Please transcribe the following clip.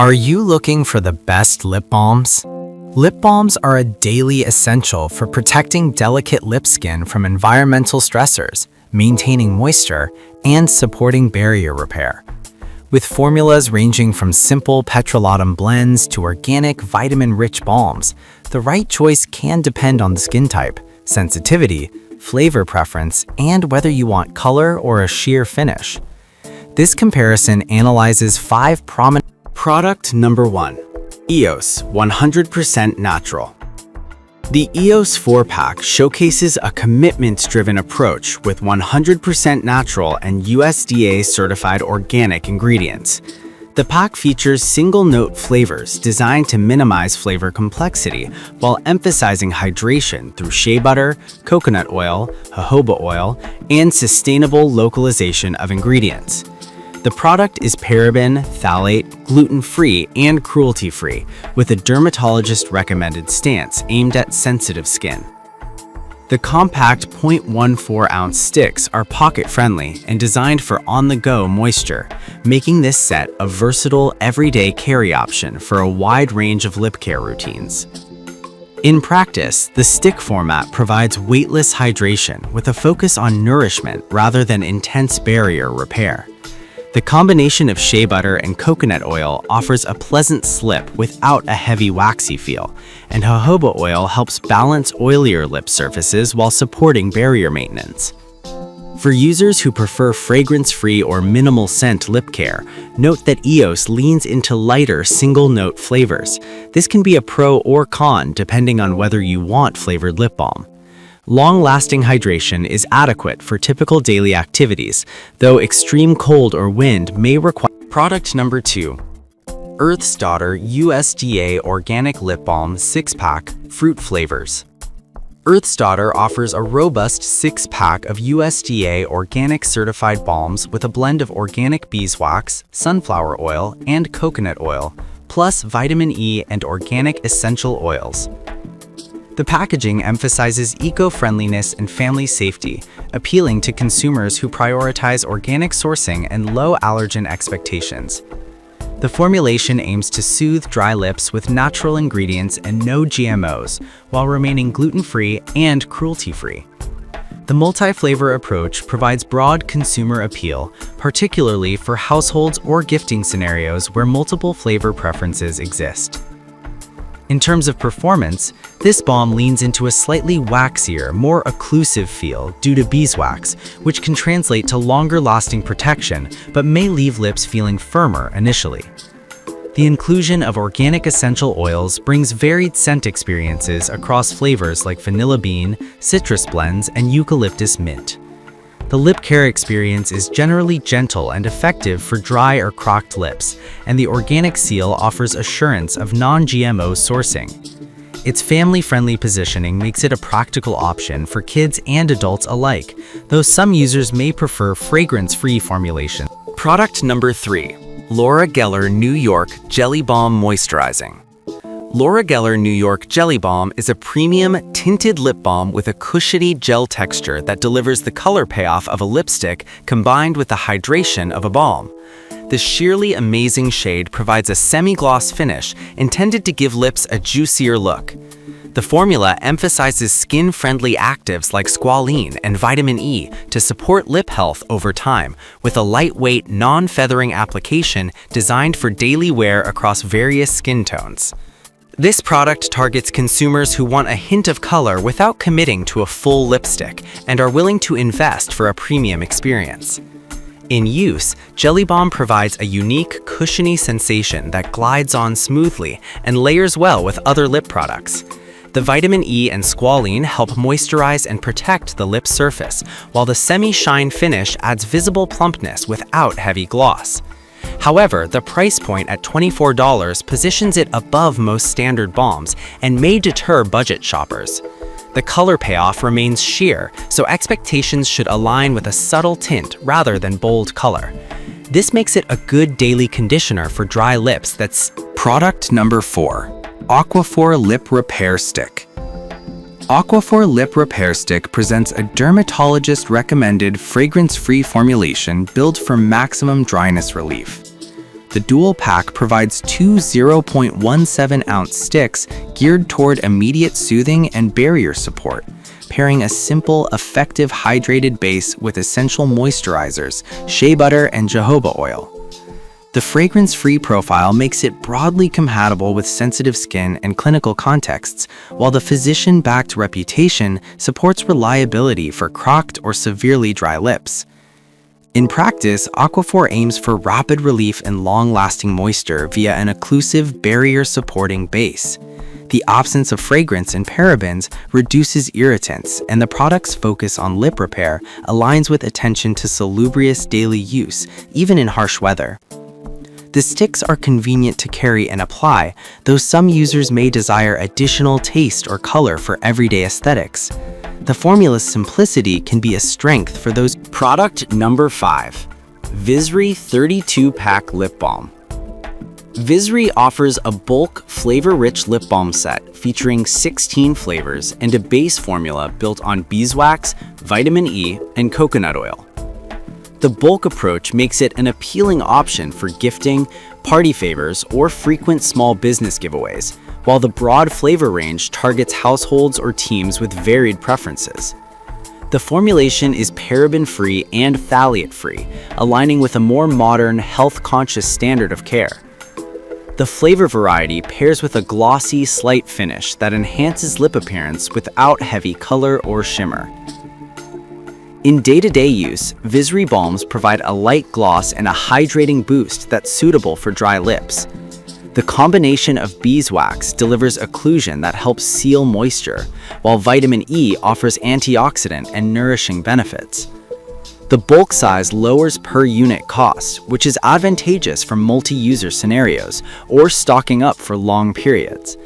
Are you looking for the best lip balms? Lip balms are a daily essential for protecting delicate lip skin from environmental stressors, maintaining moisture, and supporting barrier repair. With formulas ranging from simple petrolatum blends to organic vitamin-rich balms, the right choice can depend on the skin type, sensitivity, flavor preference, and whether you want color or a sheer finish. This comparison analyzes 5 prominent. Product number 1. EOS 100% Natural. The EOS 4-pack showcases a commitment-driven approach with 100% natural and USDA-certified organic ingredients. The pack features single-note flavors designed to minimize flavor complexity while emphasizing hydration through shea butter, coconut oil, jojoba oil, and sustainable localization of ingredients. The product is paraben, phthalate, gluten-free, and cruelty-free, with a dermatologist-recommended stance aimed at sensitive skin. The compact 0.14-ounce sticks are pocket-friendly and designed for on-the-go moisture, making this set a versatile, everyday carry option for a wide range of lip care routines. In practice, the stick format provides weightless hydration with a focus on nourishment rather than intense barrier repair. The combination of shea butter and coconut oil offers a pleasant slip without a heavy waxy feel, and jojoba oil helps balance oilier lip surfaces while supporting barrier maintenance. For users who prefer fragrance-free or minimal scent lip care, note that EOS leans into lighter single-note flavors. This can be a pro or con depending on whether you want flavored lip balm. Long-lasting hydration is adequate for typical daily activities, though extreme cold or wind may require. Product number 2. Earth's Daughter USDA Organic Lip Balm 6-pack Fruit Flavors. Earth's Daughter offers a robust 6-pack of USDA organic certified balms with a blend of organic beeswax, sunflower oil, and coconut oil, plus vitamin E and organic essential oils. The packaging emphasizes eco-friendliness and family safety, appealing to consumers who prioritize organic sourcing and low allergen expectations. The formulation aims to soothe dry lips with natural ingredients and no GMOs, while remaining gluten-free and cruelty-free. The multi-flavor approach provides broad consumer appeal, particularly for households or gifting scenarios where multiple flavor preferences exist. In terms of performance, this balm leans into a slightly waxier, more occlusive feel due to beeswax, which can translate to longer-lasting protection but may leave lips feeling firmer initially. The inclusion of organic essential oils brings varied scent experiences across flavors like vanilla bean, citrus blends, and eucalyptus mint. The lip care experience is generally gentle and effective for dry or cracked lips, and the organic seal offers assurance of non-GMO sourcing. Its family-friendly positioning makes it a practical option for kids and adults alike, though some users may prefer fragrance-free formulation. Product number 3. Laura Geller New York Jelly Balm Moisturizing. Laura Geller New York Jelly Balm is a premium tinted lip balm with a cushiony gel texture that delivers the color payoff of a lipstick combined with the hydration of a balm. The sheerly amazing shade provides a semi-gloss finish intended to give lips a juicier look. The formula emphasizes skin-friendly actives like squalene and vitamin E to support lip health over time, with a lightweight, non-feathering application designed for daily wear across various skin tones. This product targets consumers who want a hint of color without committing to a full lipstick and are willing to invest for a premium experience. In use, Jelly Balm provides a unique, cushiony sensation that glides on smoothly and layers well with other lip products. The vitamin E and squalene help moisturize and protect the lip surface, while the semi-shine finish adds visible plumpness without heavy gloss. However, the price point at $24 positions it above most standard balms and may deter budget shoppers. The color payoff remains sheer, so expectations should align with a subtle tint rather than bold color. This makes it a good daily conditioner for dry lips that's. Product number 4. Aquaphor Lip Repair Stick. Aquaphor Lip Repair Stick presents a dermatologist-recommended fragrance-free formulation built for maximum dryness relief. The dual pack provides two 0.17-ounce sticks geared toward immediate soothing and barrier support, pairing a simple, effective hydrated base with essential moisturizers, shea butter, and jojoba oil. The fragrance-free profile makes it broadly compatible with sensitive skin and clinical contexts, while the physician-backed reputation supports reliability for cracked or severely dry lips. In practice, Aquaphor aims for rapid relief and long-lasting moisture via an occlusive, barrier-supporting base. The absence of fragrance and parabens reduces irritants, and the product's focus on lip repair aligns with attention to salubrious daily use, even in harsh weather. The sticks are convenient to carry and apply, though some users may desire additional taste or color for everyday aesthetics. The formula's simplicity can be a strength for those. Product number 5. Visri 32-Pack Lip Balm. Visri offers a bulk, flavor-rich lip balm set featuring 16 flavors and a base formula built on beeswax, vitamin E, and coconut oil. The bulk approach makes it an appealing option for gifting, party favors, or frequent small business giveaways, while the broad flavor range targets households or teams with varied preferences. The formulation is paraben-free and phthalate-free, aligning with a more modern, health-conscious standard of care. The flavor variety pairs with a glossy, slight finish that enhances lip appearance without heavy color or shimmer. In day-to-day use, Visri balms provide a light gloss and a hydrating boost that's suitable for dry lips. The combination of beeswax delivers occlusion that helps seal moisture, while vitamin E offers antioxidant and nourishing benefits. The bulk size lowers per unit cost, which is advantageous for multi-user scenarios or stocking up for long periods.